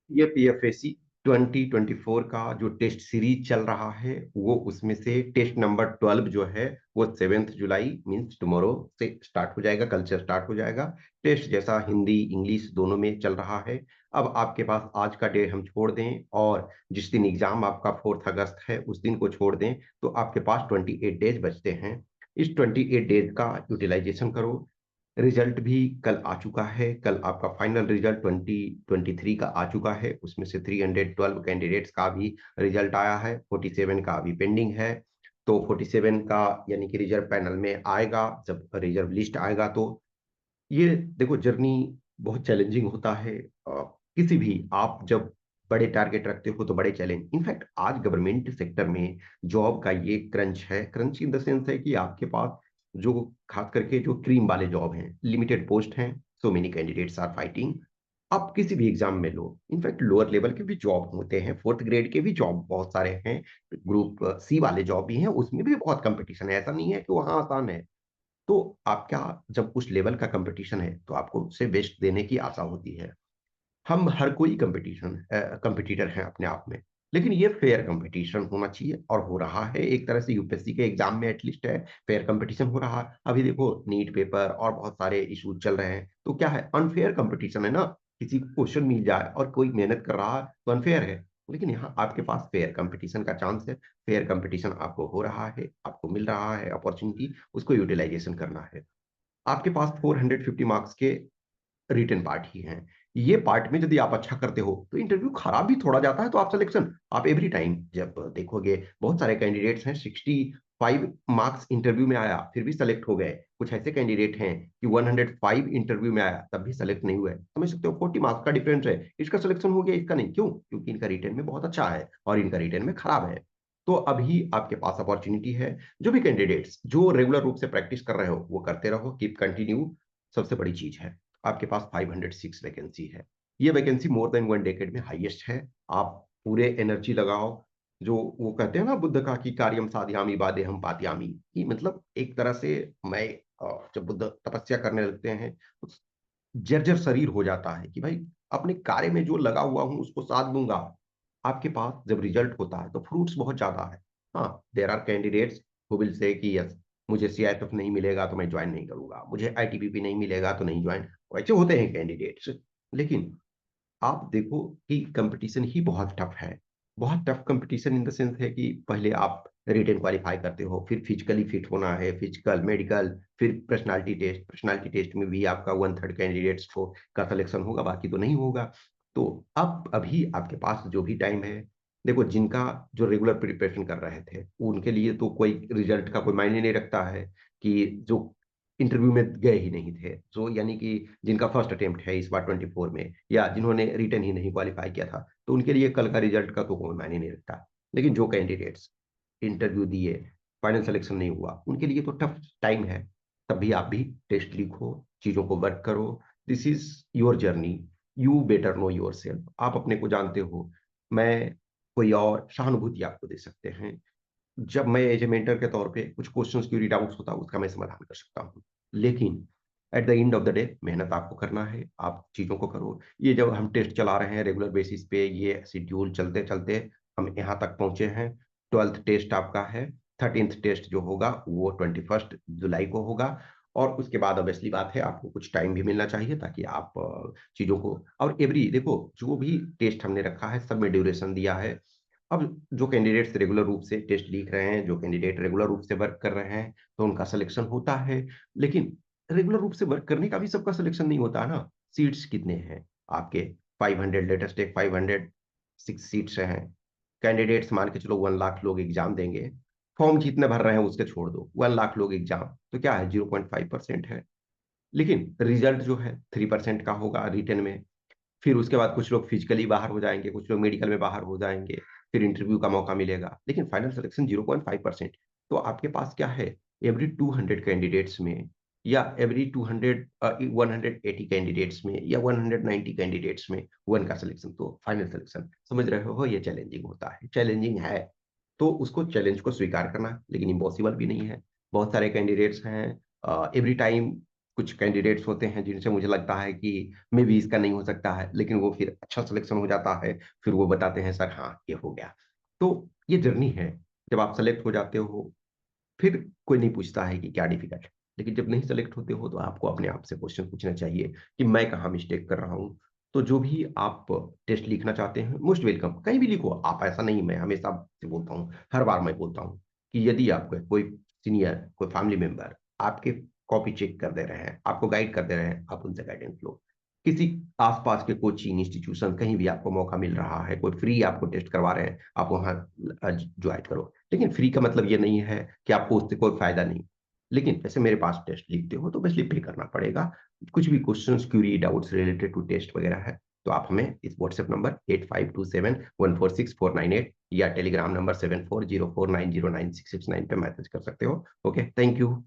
ये पीएफएससी 2024 का जो टेस्ट सीरीज चल रहा है, वो उसमें से टेस्ट नंबर 12 जो है वो 7 जुलाई मीन्स टुमारो से स्टार्ट हो जाएगा, कल से स्टार्ट हो जाएगा। टेस्ट जैसा हिंदी इंग्लिश दोनों में चल रहा है। अब आपके पास आज का डे हम छोड़ दें और जिस दिन एग्जाम आपका 4 अगस्त है उस दिन को छोड़ दें, तो आपके पास 28 डेज बचते हैं। इस 28 डेज का यूटिलाइजेशन करो। रिजल्ट भी कल आ चुका है, कल आपका फाइनल रिजल्ट 2023 का आ चुका है, उसमें से 312 कैंडिडेट्स का भी रिजल्ट आया है, 47 का अभी पेंडिंग है। तो 47 का यानी कि रिजर्व पैनल में आएगा, जब रिजर्व लिस्ट आएगा तो ये देखो जर्नी बहुत चैलेंजिंग होता है। किसी भी आप जब बड़े टारगेट रखते हो तो बड़े चैलेंज, इनफैक्ट आज गवर्नमेंट सेक्टर में जॉब का ये क्रंच है। क्रंच इन द सेंस है कि आपके पास जो खास करके जो क्रीम वाले जॉब हैं, लिमिटेड पोस्ट हैं, so many candidates are fighting. आप किसी भी एग्जाम में लो, इनफैक्ट लोअर लेवल के भी जॉब होते हैं, 4th ग्रेड के भी जॉब बहुत सारे हैं, ग्रुप सी वाले जॉब भी हैं, उसमें भी बहुत कंपटीशन है, ऐसा नहीं है कि वहाँ आसान है। तो आप क्या, जब उस लेवल का कंपटीशन है तो आपको उससे बेस्ट देने की आशा होती है। हम हर कोई कंपटीटर है अपने आप में, लेकिन ये फेयर कंपटीशन होना चाहिए और हो रहा है एक तरह से। यूपीएससी के एग्जाम में एटलीस्ट है, फेयर कंपटीशन हो रहा है। अभी देखो नीट पेपर और बहुत सारे इशूज चल रहे हैं, तो क्या है, अनफेयर कंपटीशन है ना। किसी को क्वेश्चन मिल जाए और कोई मेहनत कर रहा है तो अनफेयर है, लेकिन यहाँ आपके पास फेयर कंपटीशन का चांस है। फेयर कंपटीशन आपको हो रहा है, आपको मिल रहा है अपॉर्चुनिटी, उसको यूटिलाइजेशन करना है। आपके पास 450 मार्क्स के रिटन पार्ट ही हैं। ये पार्ट में यदि आप अच्छा करते हो तो इंटरव्यू खराब भी थोड़ा जाता है तो आप सिलेक्शन, आप एवरी टाइम जब देखोगे बहुत सारे कैंडिडेट्स हैं 65 मार्क्स इंटरव्यू में आया फिर भी सेलेक्ट हो गए। कुछ ऐसे कैंडिडेट हैं कि 105 इंटरव्यू में आया तब भी सेलेक्ट नहीं हुए। समझ सकते हो, 40 मार्क्स का डिफरेंस है, इसका सिलेक्शन हो गया इसका नहीं, क्यों? क्योंकि इनका रिटर्न में बहुत अच्छा है और इनका रिटर्न में खराब है। तो अभी आपके पास अपॉर्चुनिटी है। जो भी कैंडिडेट्स जो रेगुलर रूप से प्रैक्टिस कर रहे हो वो करते रहो, कीप कंटिन्यू। सबसे बड़ी चीज है, आपके पास 506 वैकेंसी है। ये वैकेंसी मोर देन 1 डेकेड में हाईएस्ट है। आप पूरे एनर्जी लगाओ। जो वो कहते हैं ना बुद्ध का कि कार्यम साध्यामी बादे हम पात्यामी, कि मतलब एक तरह से मैं जब बुद्ध तपस्या करने लगते हैं तो जर्जर शरीर हो जाता है कि भाई अपने कार्य में जो लगा हुआ हूं उसको साध दूंगा। आपके पास जब रिजल्ट होता है तो फ्रूट्स बहुत ज्यादा है। हाँ, there are candidates who will say कि यस, मुझे सीआईएफ नहीं मिलेगा तो मैं ज्वाइन नहीं करूंगा, मुझे आईटीबीपी नहीं मिलेगा तो नहीं ज्वाइन। वैसे होते हैं कैंडिडेट्स, लेकिन आप देखो कि कंपटीशन ही बहुत टफ है। बहुत tough competition in the sense है कि पहले आप रिटन क्वालिफाई करते हो, फिर फिजिकली फिट होना है, फिजिकल मेडिकल, फिर पर्सनालिटी टेस्ट। पर्सनालिटी टेस्ट में भी आपका 1/3 कैंडिडेट्स को का सिलेक्शन होगा, बाकी तो नहीं होगा। तो अब अभी आपके पास जो भी टाइम है, देखो जिनका जो रेगुलर प्रिपरेशन कर रहे थे उनके लिए तो कोई रिजल्ट का कोई मायने नहीं रखता है, कि जो इंटरव्यू में गए ही नहीं थे, जो यानी कि जिनका फर्स्ट अटेम्प्ट है इस बार 24 में, या जिन्होंने रिटर्न ही नहीं क्वालिफाई किया था, तो उनके लिए कल का रिजल्ट का तो कोई मायने नहीं रखता। लेकिन जो कैंडिडेट्स इंटरव्यू दिए, फाइनल सिलेक्शन नहीं हुआ, उनके लिए तो टफ टाइम है। तब भी आप भी टेस्ट लिखो, चीजों को वर्क करो। This is your journey, you better know your self. आप अपने को जानते हो, मैं कोई और सहानुभूति आपको दे सकते हैं। जब मैं एज ए मेंटर के तौर पे कुछ क्वेश्चंस क्यूरी डाउट्स होता है उसका मैं समाधान कर सकता हूँ, लेकिन at the end of the day मेहनत आपको करना है, आप चीजों को करो। ये जब हम टेस्ट चला रहे हैं रेगुलर बेसिस पे, ये शेड्यूल चलते चलते हम यहाँ तक पहुंचे हैं। 12th टेस्ट आपका है, 13th टेस्ट जो होगा वो 21 जुलाई को होगा। और उसके बाद ऑब्वियसली बात है आपको कुछ टाइम भी मिलना चाहिए ताकि आप चीजों को, और एवरी देखो जो भी टेस्ट हमने रखा है सब में ड्यूरेशन दिया है। अब जो कैंडिडेट्स रेगुलर रूप से टेस्ट लिख रहे हैं, जो कैंडिडेट रेगुलर रूप से वर्क कर रहे हैं, तो उनका सिलेक्शन होता है। लेकिन रेगुलर रूप से वर्क करने का भी सबका सिलेक्शन नहीं होता है ना। सीट्स कितने हैं आपके? 500, लेटेस्ट एक 506 सीट्स हैं। कैंडिडेट्स मान के चलो 1 लाख लोग एग्जाम देंगे। फॉर्म जितने भर रहे हैं उसके छोड़ दो, 1 लाख लोग एग्जाम तो क्या है, 0.5% है। लेकिन रिजल्ट जो है 3% का होगा रिटर्न में। फिर उसके बाद कुछ लोग फिजिकली बाहर हो जाएंगे, कुछ लोग मेडिकल में बाहर हो जाएंगे, फिर इंटरव्यू का मौका मिलेगा, लेकिन फाइनल सिलेक्शन 0.5%। तो आपके पास क्या है, एवरी 200 कैंडिडेट्स में, या एवरी 180 कैंडिडेट्स में, या 190 कैंडिडेट्स में वन का सिलेक्शन, तो फाइनल सिलेक्शन समझ रहे हो, ये चैलेंजिंग होता है, चैलेंजिंग है। तो उसको चैलेंज को स्वीकार करना, लेकिन इम्पॉसिबल भी नहीं है। बहुत सारे कैंडिडेट्स हैं, एवरी टाइम कुछ कैंडिडेट्स होते हैं जिनसे मुझे लगता है कि मे भी इसका नहीं हो सकता है, लेकिन वो फिर अच्छा सिलेक्शन हो जाता है, फिर वो बताते हैं सर हाँ ये हो गया। तो ये जर्नी है। जब आप सेलेक्ट हो जाते हो फिर कोई नहीं पूछता है कि क्या डिफिकल्ट है, लेकिन जब नहीं सेलेक्ट होते हो तो आपको अपने आप से क्वेश्चन पूछना चाहिए कि मैं कहाँ मिस्टेक कर रहा हूँ। तो जो भी आप टेस्ट लिखना चाहते हैं मोस्ट वेलकम, कहीं भी लिखो आप, ऐसा नहीं, मैं हमेशा से बोलता हूँ, हर बार मैं बोलता हूँ कि यदि आपको कोई सीनियर, कोई फैमिली मेंबर आपके कॉपी चेक कर दे रहे हैं, आपको गाइड कर दे रहे हैं, आप उनसे गाइडेंस लो। किसी आसपास के कोचिंग इंस्टीट्यूशन कहीं भी आपको मौका मिल रहा है, कोई फ्री आपको टेस्ट करवा रहे हैं, आप वहाँ ज्वाइन करो। लेकिन फ्री का मतलब ये नहीं है कि आपको उससे कोई फायदा नहीं। लेकिन जैसे मेरे पास टेस्ट लिखते हो तो बस पे करना पड़ेगा। कुछ भी questions, query, doubts related to test वगैरह है तो आप हमें इस व्हाट्सएप नंबर 8527146498 या टेलीग्राम नंबर 7404909669 पे मैसेज कर सकते हो। Okay, thank you.